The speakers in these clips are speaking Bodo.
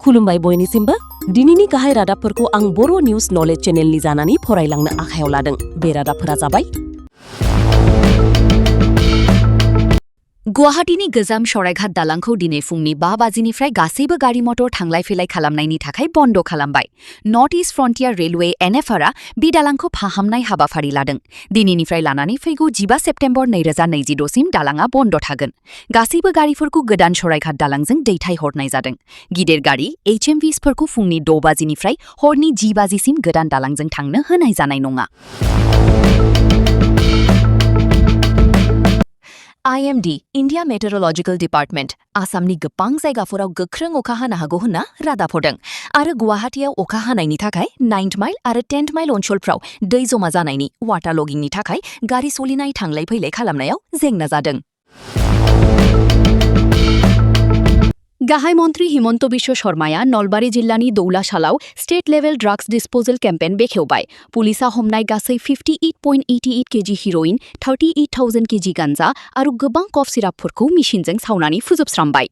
खुलुमबाय बयनिसिमबो दिनैनि गाहाय रादाबफोरखौ आं बर' निउज नलेज चेनेलनि जानानै फरायलांनो आखायाव लादों। बे रादाबफोरा जाबाय गुवाहाटीनि गोजाम सरायघाट दालांखौ दिनै फुंनि 5 बाजिनिफ्राय गासैबो गारि मटर थांलाय फैलाय खालामनायनि थाखाय बन्द खालामबाय। North east frontier railway NFR बे दालांखौ फाहामनाय हाबाफारि लादों। दिनैनिफ्राय लानानै फैगौ 15 सेप्तेम्बर 2026 सिम दालांआ बन्द थागोन। गासैबो गारिफोरखौ गोदान सरायघाट दालांजों दैथायहरनाय जादों। गिदिर गारि HMVsफोरखौ फुंनि 6 बाजिनिफ्राय हरनि 10 बाजिसिम गोदान दालांजों थांनो होनाय जानाय नङा। IMD India Meteorological Department आसामनि गोबां जायगाफोराव गोख्रों अखा हानो हागौ होनना रादाब हरदों आरो गुवाहाटीयाव अखा हानायनि थाखाय 9th माइल आरो 10th माइल ओनसोलफ्राव दै जमा जानायनि वाटारलगिंनि थाखाय गारि सलिनाय थांलाय फैलाय खालामनायाव जेंना जादों। गाहाय मन्त्री हिमन्त बिश्व शर्माया नलबारी जिल्लानि दौलाशालाव state level drugs disposal campaign बेखेवबाय। पुलिसा हमनाय गासै 58.88 केजि हिरोइन, 38,000 केजि गान्जा आरो गोबां कफ सिरापफोरखौ मेसिनजों सावनानै फोजोबस्रांबाय।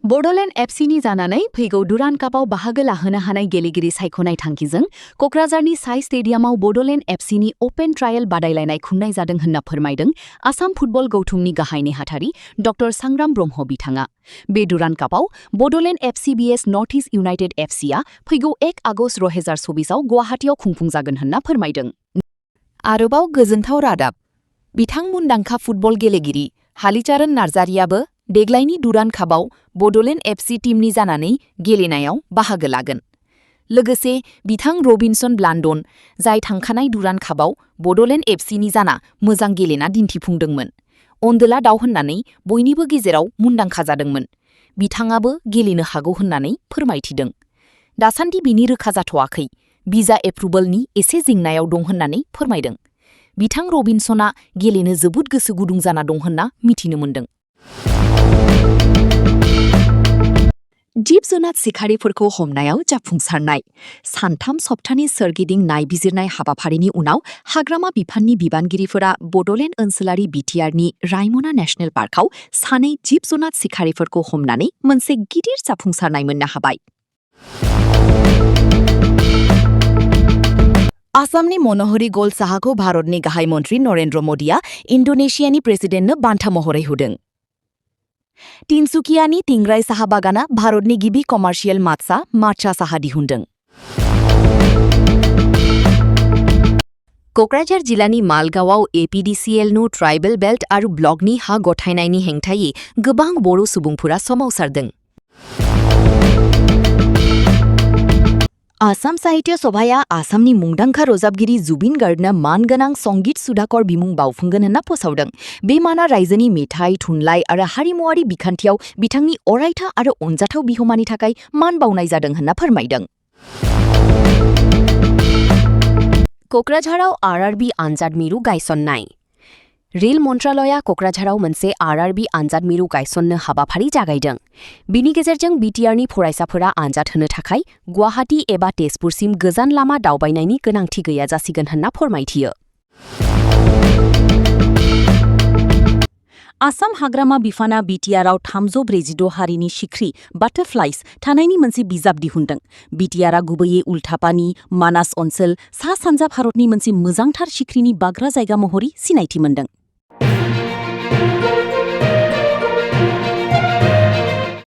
बड'लेण्ड FCनि जानानै फैगौ डुरान्ड कापआव बाहागो लाहोनो हानाय गेलेगिरि सायख'नाय थांखिजों क'क्राझारनि साई स्टेडियामाव बड'लेण्ड FCनि अपेन ट्रायल बादायलायनाय खुंनाय जादों होनना फोरमायदों आसाम फुटबल गौथुमनि गाहाय नेहाथारि डक्टर सांग्राम ब्रह्म बिथाङा। बे डुरान्ड कापआव Bodoland FC vs north east united FCआ फैगौ 1 आगस्ट 2024 आव गुवाहाटीयाव खुंफुंजागोन होनना फोरमायदों। आरोबाव गोजोनथाव रादाब, बिथां मुंदांखा फुटबल गेलेगिरि हालिचरन नार्जारियाबो देग्लायनि डुरान्ड कापआव बड'लेण्ड FC टीमनि जानानै गेलेनायाव बाहागो लागोन। लोगोसे बिथां रबिनसन ब्लान्डन, जाय थांखानाय डुरान्ड कापआव बड'लेण्ड FCनि जाना मोजां गेलेना दिन्थिफुंदोंमोन, अनदोला दाउ होननानै बयनिबो गेजेराव मुंदांखा जादोंमोन। बिथाङाबो गेलेनो हागौ होननानै फोरमायथिदों। दासान्दि बिनि रोखा जाथ'वाखै, भिजा एप्रुभेलनि एसे जेंनायाव दं होननानै फोरमायदों। बिथां रबिनसनआ गेलेनो जोबोद गोसो गुदुं जाना दं होनना मिथिनो मोन्दों। जिब जुनार सिखारिफोरखौ हमनायाव जाफुंसारनाय। 3 सप्तानि सोरगिदिं नायबिजिरनाय हाबाफारिनि उनाव हाग्रामा बिफाननि बिबानगिरिफोरा बड'लेण्ड ओनसोलारि बिटिआरनि रायमना नेशनेल पार्कआव 2 जिब जुनार सिखारिफोरखौ हमनानै मोनसे गिदिर जाफुंसारनाय मोननो हाबाय। आसामनि मन'हरी ग'ल्ड साहाखौ भारतनि गाहाय मन्त्री नरेन्द्र मदिया इन्ड'नेसियानि प्रेसिडेन्टनो बान्था महरै होदों। तिनसुकियानि टिंग्राई साहा बागाना भारतनि गिबि कमार्शियेल मार्चा साहा दिहुनदों। क'क्राझार जिल्लानि मालगावआव APDCL ट्राइबेल बेल्ट आरो ब्लकनि हा गथायनायनि हेंथायै गोबां बर' सुबुंफोरा सोमावसारदों। आसाम साहित्य सभाया आसामनि मुंदांखा रोजाबगिरि जुबिन गार्गनो मानगोनां संगीत सुधाकर बिमुं बावफुंगोन होनना फोसावदों। बे माना रायजोनि मेथाइ, थुनलाइ आरो हारिमुआरि बिखान्थियाव बिथांनि अरायथा आरो अनजाथाव बिहोमानि थाखाय मान बावनाय जादों होनना फोरमायदों। क'क्राझाराव RRB आनजाद मिरु गायसननाय। रेल मन्त्रालया क'क्राझाराव मोनसे RRB आनजाद मिरु गायसननो हाबाफारि जागायदों। बिनि गेजेरजों बिटिआरनि फरायसाफोरा आनजाद होनो थाखाय गुवाहाटी एबा तेजपुरसिम गोजान लामा दावबायनायनि गोनांथि गैया जासिगोन होनना फोरमायथियो। आसाम हाग्रामा बिफाना बिटिआरआव 342 हारिनि सिख्रि बाटारफ्लाइस थानायनि मोनसे बिजाब दिहुनदों। बिटिआरआ गुबैयै उल्थापानि मानास ओनसोल सा-सानजा भारतनि मोनसे मोजांथार सिख्रिनि बाग्रा जायगा महरै सिनायथि मोनदों।